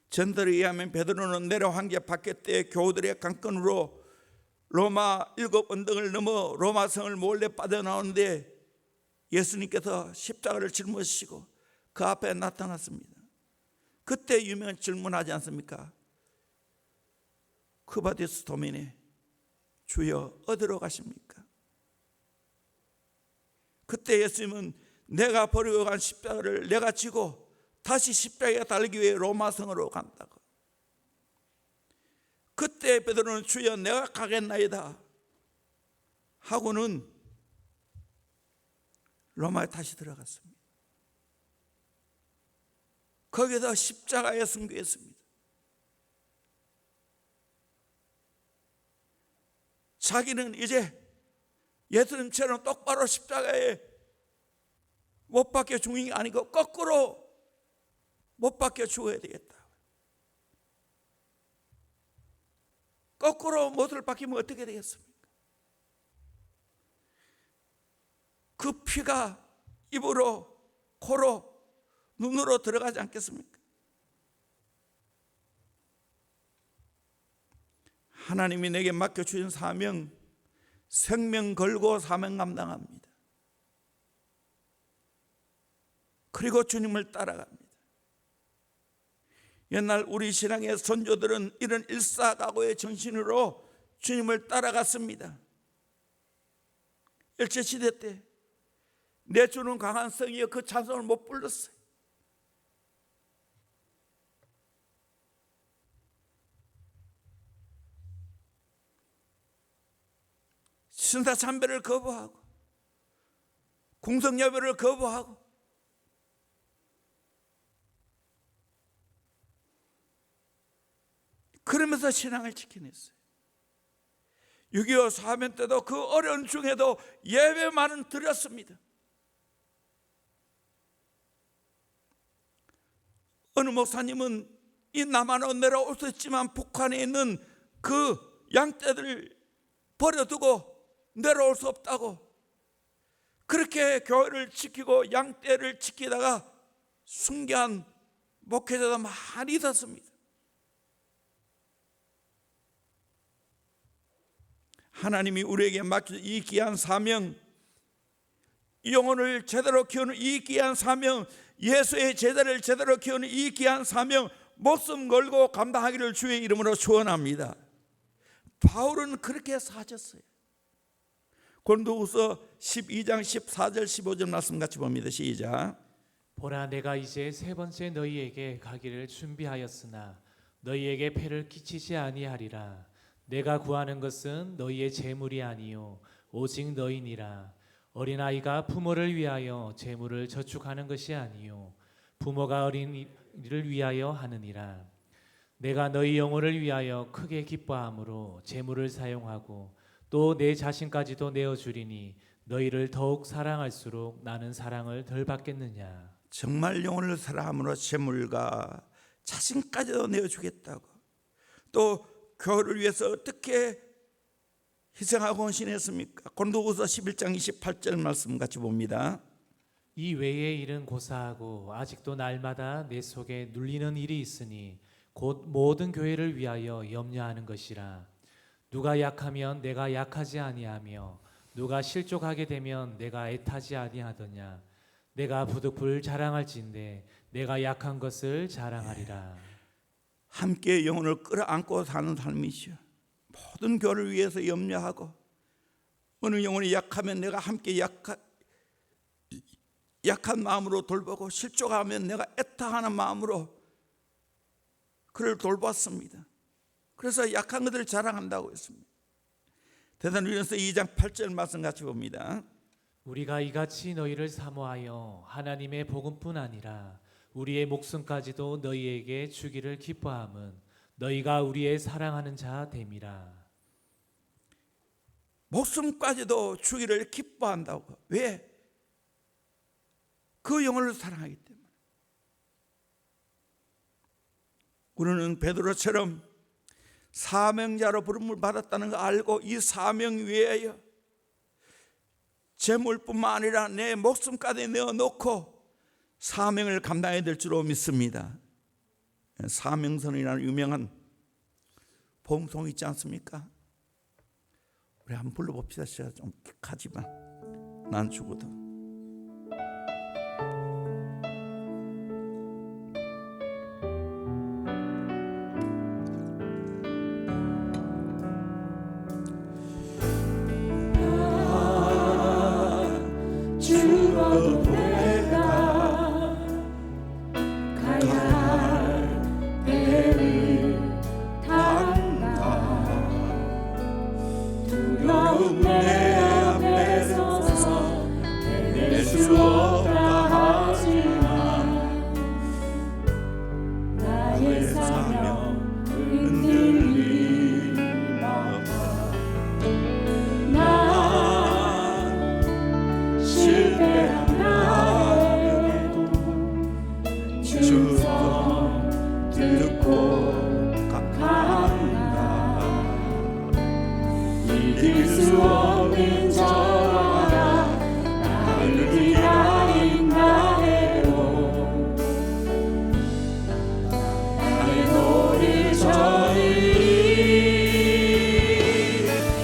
전설에 의하면 베드로는 내려 황제 밖에 때 교우들의 강권으로 로마 7 언덕을 넘어 로마 성을 몰래 빠져나오는데 예수님께서 십자가를 짊어지시고 그 앞에 나타났습니다. 그때 유명한 질문하지 않습니까? 크바디스 도미네, 주여 어디로 가십니까? 그때 예수님은 내가 버리고 간 십자가를 내가 지고 다시 십자가에 달리기 위해 로마 성으로 간다고. 그때 베드로는 주여 내가 가겠나이다 하고는 로마에 다시 들어갔습니다. 거기서 십자가에 순교했습니다. 자기는 이제 예수님처럼 똑바로 십자가에 못 박혀 죽는 게 아니고 거꾸로 못 박혀 죽어야 되겠다. 거꾸로 못을 박히면 어떻게 되겠습니까? 그 피가 입으로, 코로, 눈으로 들어가지 않겠습니까? 하나님이 내게 맡겨주신 사명, 생명 걸고 사명 감당합니다. 그리고 주님을 따라갑니다. 옛날 우리 신앙의 선조들은 이런 일사각오의 정신으로 주님을 따라갔습니다. 일제시대 때 내 주는 강한 성이여 그 찬송을 못 불렀어요. 신사참배를 거부하고 공성여배를 거부하고 그러면서 신앙을 지켜냈어요. 6.25 사면 때도 그 어려운 중에도 예배만은 드렸습니다. 어느 목사님은 이 남한으로 내려올 수 있지만 북한에 있는 그 양떼들을 버려두고 내려올 수 없다고 그렇게 교회를 지키고 양떼를 지키다가 순교한 목회자도 많이 있었습니다. 하나님이 우리에게 맡겨준 이 귀한 사명, 영혼을 제대로 키우는 이 귀한 사명, 예수의 제자를 제대로 키우는 이 귀한 사명, 목숨 걸고 감당하기를 주의 이름으로 축원합니다. 바울은 그렇게 사셨어요. 고린도후서 12장 14절 15절 말씀 같이 봅니다. 시작. 보라 내가 이제 세 번째 너희에게 가기를 준비하였으나 너희에게 폐를 끼치지 아니하리라. 내가 구하는 것은 너희의 재물이 아니요 오직 너희니라. 어린아이가 부모를 위하여 재물을 저축하는 것이 아니요 부모가 어린이를 위하여 하느니라. 내가 너희 영혼을 위하여 크게 기뻐함으로 재물을 사용하고 또 내 자신까지도 내어주리니 너희를 더욱 사랑할수록 나는 사랑을 덜 받겠느냐. 정말 영혼을 사랑함으로 재물과 자신까지도 내어주겠다고, 또 교회를 위해서 어떻게 희생하고 헌신했습니까? 고린도후서 11장 28절 말씀 같이 봅니다. 이 외의 일은 고사하고 아직도 날마다 내 속에 눌리는 일이 있으니 곧 모든 교회를 위하여 염려하는 것이라. 누가 약하면 내가 약하지 아니하며 누가 실족하게 되면 내가 애타지 아니하더냐. 내가 부득불 자랑할진대 내가 약한 것을 자랑하리라. 함께 영혼을 끌어안고 사는 삶이시여. 모든 교회를 위해서 염려하고 어느 영혼이 약하면 내가 함께 약한 마음으로 돌보고 실족하면 내가 애타하는 마음으로 그를 돌봤습니다. 그래서 약한 것들을 자랑한다고 했습니다. 데살로니가서 2장 8절 말씀 같이 봅니다. 우리가 이같이 너희를 사모하여 하나님의 복음뿐 아니라 우리의 목숨까지도 너희에게 주기를 기뻐함은 너희가 우리의 사랑하는 자 됨이라. 목숨까지도 주기를 기뻐한다고. 왜? 그 영혼을 사랑하기 때문에. 우리는 베드로처럼 사명자로 부름을 받았다는 거 알고 이 사명 위하여 재물뿐만 아니라 내 목숨까지 내어놓고 사명을 감당해야 될 줄로 믿습니다. 사명선이라는 유명한 봉송 있지 않습니까? 우리 한번 불러봅시다. 제가 좀 가지만 난 죽어도. 죽어도 내가 가야 할 배를 탄다. 두려움 내 앞에 서서 해낼 수 없다 하지만 나의 사명 흔들림 없다. 난 실패한 나에게도 충성 듣고 간다. 이길 수 없는 저라 나를 기다린다 해도 나의 노를 저리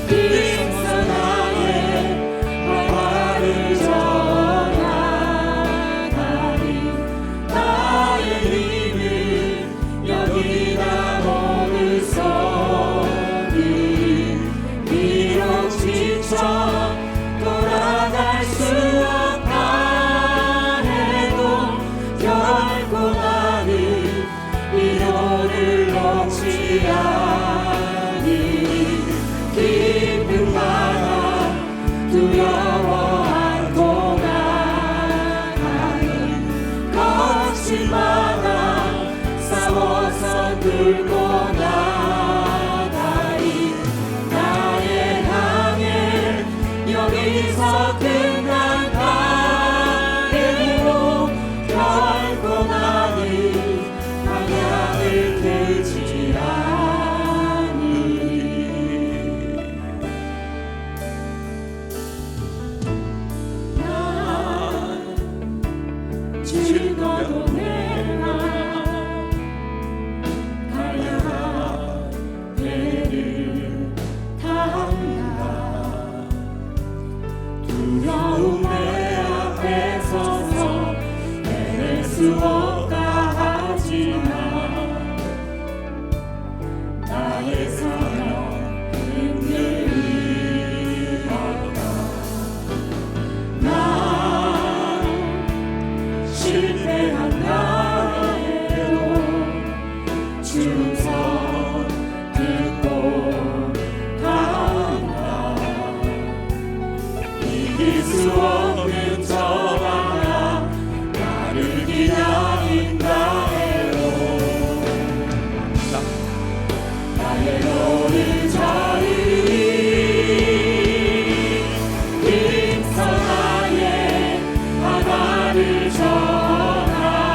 힘써 나의 화를 전하리. 나의 힘을 여기다 모르소니 비록 지쳐 돌아갈 수 없다 해도 결코 나는 이 노를 놓지 않으리. 깊은 바다 두려워 안고 나가는 거친 바다 싸워서 뚫고 나가리. 나의 항해 여기서 끝난다 해도 결코 나는 방향을 틀지 않으리. 난 죽어도 내가 가야 할 배를 탄다. 두려움 내 앞에 서서 해낼 수 없다 하지만 나의 사명 흔들림 없다. 난 실패한 나에게도 충성 듣고 간다. 이길 수 없는 저 바다 나를 기다린다 해도 나의 노를 저리 힘써 나의 바다를 전하리.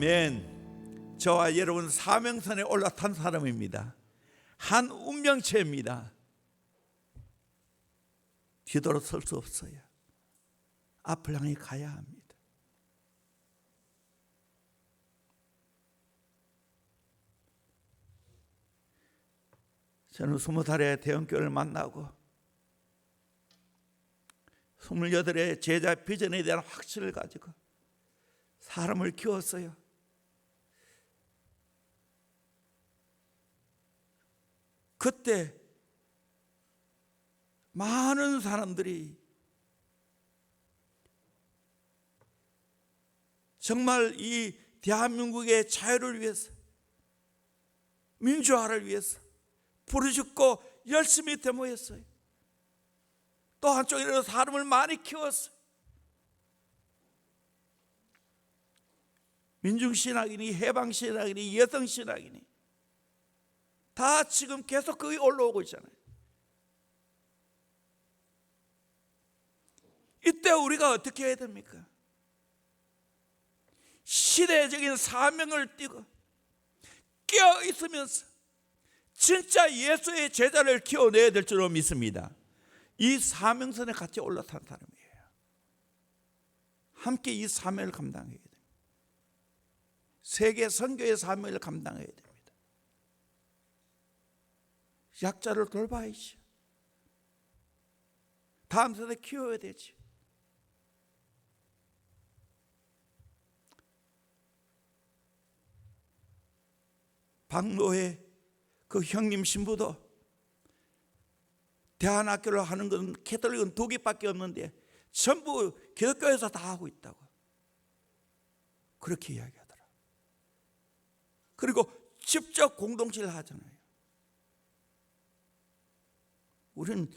아멘. 저와 여러분 사명선에 올라탄 사람입니다. 한 운명체입니다. 뒤돌아설 수 없어요. 앞을 향해 가야 합니다. 저는 20살에 대형교회를 만나고 28에 제자 비전에 대한 확신을 가지고 사람을 키웠어요. 그때 많은 사람들이 정말 이 대한민국의 자유를 위해서, 민주화를 위해서 부르짖고 열심히 데모했어요. 또 한쪽에서 사람을 많이 키웠어요. 민중신학이니 해방신학이니 여성신학이니 다 지금 계속 거기 올라오고 있잖아요. 이때 우리가 어떻게 해야 됩니까? 시대적인 사명을 띠고 깨어 있으면서 진짜 예수의 제자를 키워내야 될 줄로 믿습니다. 이 사명선에 같이 올라탄 사람이에요. 함께 이 사명을 감당해야 됩니다. 세계 선교의 사명을 감당해야 됩니다. 약자를 돌봐야지. 다음 세대 키워야 되지. 박노해 그 형님 신부도 대안학교를 하는 건 캐톨릭은 2개밖에 없는데 전부 기독교에서 다 하고 있다고 그렇게 이야기하더라. 그리고 직접 공동체를 하잖아요. 우리는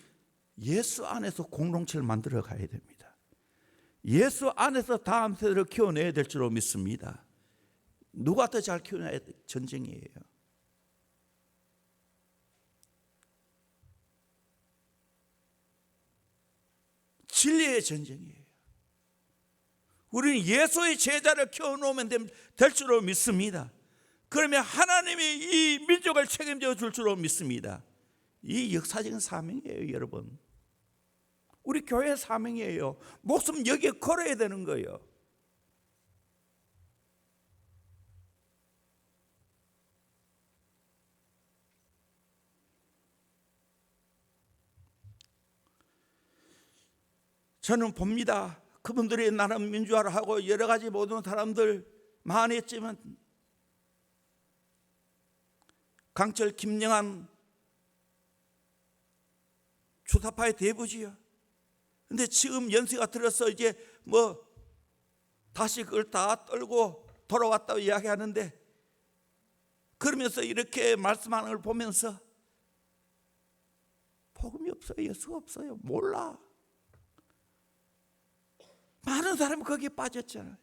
예수 안에서 공동체를 만들어 가야 됩니다. 예수 안에서 다음 세대를 키워내야 될 줄로 믿습니다. 누가 더 잘 키워내야 될 전쟁이에요. 진리의 전쟁이에요. 우리는 예수의 제자를 키워놓으면 될 줄로 믿습니다. 그러면 하나님이 이 민족을 책임져 줄 줄로 믿습니다. 이 역사적인 사명이에요, 여러분. 우리 교회 사명이에요. 목숨 여기에 걸어야 되는 거예요. 저는 봅니다. 그분들이 나름 민주화를 하고 여러 가지 모든 사람들 많이 했지만 강철, 김영한 주사파의 대부지요. 근데 지금 연세가 들어서 이제 뭐 다시 그걸 다 떨고 돌아왔다고 이야기하는데, 그러면서 이렇게 말씀하는 걸 보면서 복음이 없어요. 예수가 없어요. 몰라. 많은 사람이 거기에 빠졌잖아요.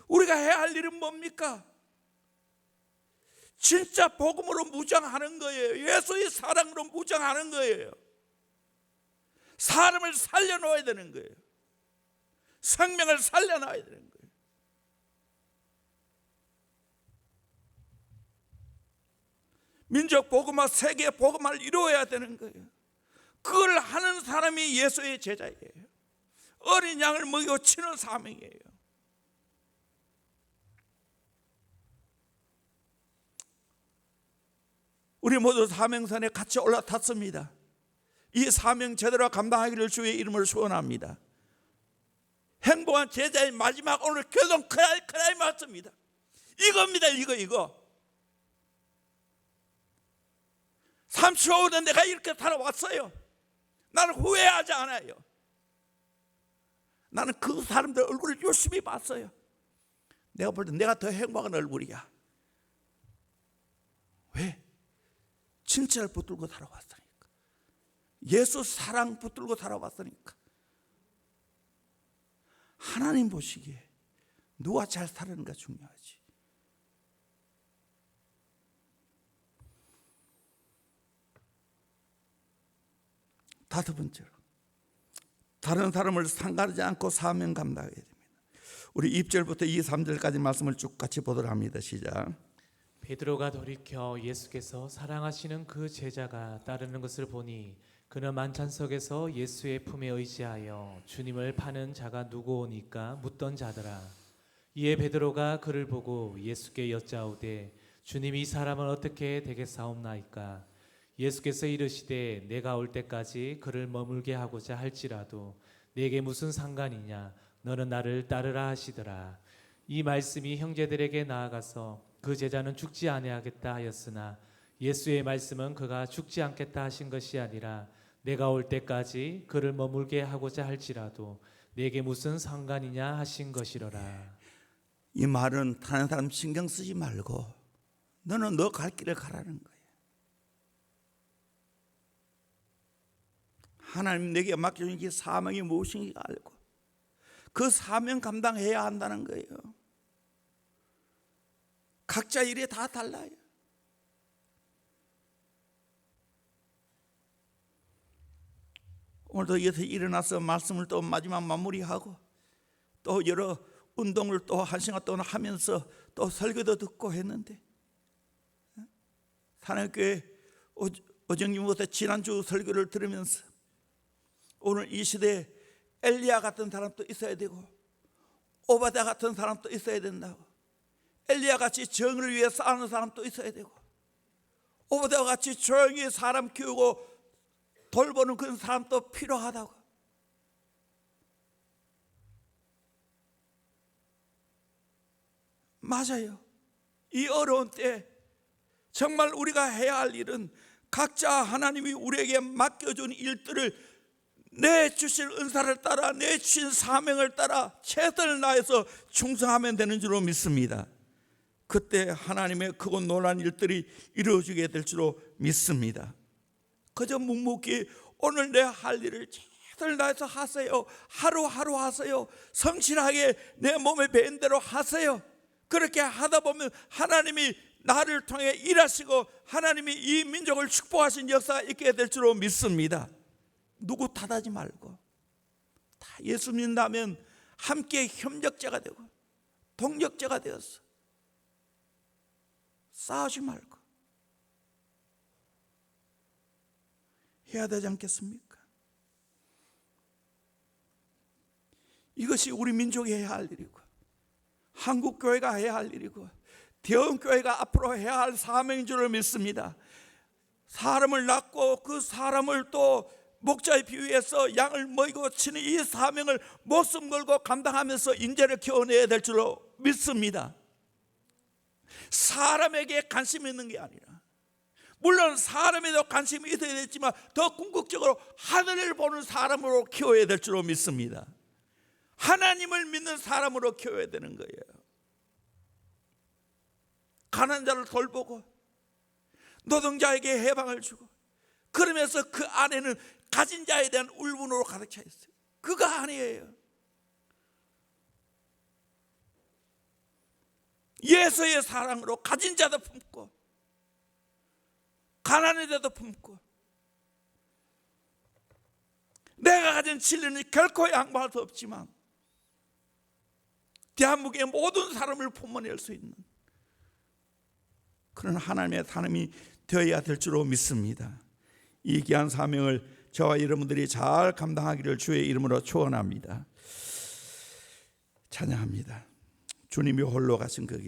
우리가 해야 할 일은 뭡니까? 진짜 복음으로 무장하는 거예요. 예수의 사랑으로 무장하는 거예요. 사람을 살려놓아야 되는 거예요. 생명을 살려놔야 되는 거예요. 민족 복음화, 세계 복음화를 이루어야 되는 거예요. 그걸 하는 사람이 예수의 제자예요. 어린 양을 먹이고 치는 사명이에요. 우리 모두 사명선에 같이 올라탔습니다. 이 사명 제대로 감당하기를 주의 이름으로 소원합니다. 행복한 제자의 마지막 오늘 결론 클라이막스입니다. 이겁니다. 이거 35년 내가 이렇게 살아왔어요. 나는 후회하지 않아요. 나는 그 사람들 얼굴을 열심히 봤어요. 내가 볼 때 내가 더 행복한 얼굴이야. 왜? 진짜를 붙들고 살아왔으니까. 예수 사랑 붙들고 살아왔으니까. 하나님 보시기에 누가 잘 사는가 중요하지. 다섯 번째로, 다른 사람을 상관하지 않고 사명 감당해야 됩니다. 우리 2절부터 2, 3절까지 말씀을 쭉 같이 보도록 합니다. 시작. 베드로가 돌이켜 예수께서 사랑하시는 그 제자가 따르는 것을 보니 그는 만찬석에서 예수의 품에 의지하여 주님을 파는 자가 누구오니까 묻던 자더라. 이에 베드로가 그를 보고 예수께 여짜오되 주님, 이 사람은 어떻게 되겠사옵나이까? 예수께서 이르시되 내가 올 때까지 그를 머물게 하고자 할지라도 내게 무슨 상관이냐? 너는 나를 따르라 하시더라. 이 말씀이 형제들에게 나아가서 그 제자는 죽지 아니하겠다 하였으나 예수의 말씀은 그가 죽지 않겠다 하신 것이 아니라 내가 올 때까지 그를 머물게 하고자 할지라도 내게 무슨 상관이냐 하신 것이로라. 이 말은 다른 사람 신경 쓰지 말고 너는 너 갈 길을 가라는 거예요. 하나님 내게 맡겨준 게 사명이 무엇인지 알고 그 사명 감당해야 한다는 거예요. 각자 일이 다 달라요. 오늘도 이어서 일어나서 말씀을 또 마지막 마무리하고 또 여러 운동을 또 1시간 동안 하면서 또 설교도 듣고 했는데 사랑교회 오정님부터 지난주 설교를 들으면서 오늘 이 시대에 엘리야 같은 사람도 있어야 되고 오바댜 같은 사람도 있어야 된다고, 엘리야 같이 정을 위해 싸우는 사람도 있어야 되고 오바댜 같이 조용히 사람 키우고 돌보는 그런 사람도 필요하다고. 맞아요. 이 어려운 때 정말 우리가 해야 할 일은 각자 하나님이 우리에게 맡겨준 일들을 내주신 은사를 따라 내주신 사명을 따라 최선을 다해서 충성하면 되는 줄로 믿습니다. 그때 하나님의 크고 놀라운 일들이 이루어지게 될 줄로 믿습니다. 그저 묵묵히 오늘 내 할 일을 최선을 다해서 하세요. 하루하루 하세요. 성실하게 내 몸에 배인 대로 하세요. 그렇게 하다 보면 하나님이 나를 통해 일하시고 하나님이 이 민족을 축복하신 역사가 있게 될 줄로 믿습니다. 누구 탓하지 말고 다 예수 믿는다면 함께 협력자가 되고 동력자가 되어서 싸우지 말고 해야 되지 않겠습니까? 이것이 우리 민족이 해야 할 일이고 한국교회가 해야 할 일이고 대원교회가 앞으로 해야 할 사명인 줄을 믿습니다. 사람을 낳고 그 사람을 또 목자에 비유해서 양을 먹이고 치는 이 사명을 목숨 걸고 감당하면서 인재를 키워내야 될 줄로 믿습니다. 사람에게 관심이 있는 게 아니라, 물론 사람에도 관심이 있어야 되지만 더 궁극적으로 하늘을 보는 사람으로 키워야 될 줄로 믿습니다. 하나님을 믿는 사람으로 키워야 되는 거예요. 가난한 자를 돌보고 노동자에게 해방을 주고 그러면서 그 안에는 가진 자에 대한 울분으로 가득 차 있어요. 그거 아니에요. 예수의 사랑으로 가진 자도 품고 가난한 자도 품고 내가 가진 진리는 결코 양보할 수 없지만 대한민국의 모든 사람을 품어낼 수 있는 그런 하나님의 사람이 되어야 될 줄로 믿습니다. 이 귀한 사명을 저와 여러분들이 잘 감당하기를 주의 이름으로 축원합니다. 찬양합니다. 주님이 홀로 가신 그 길.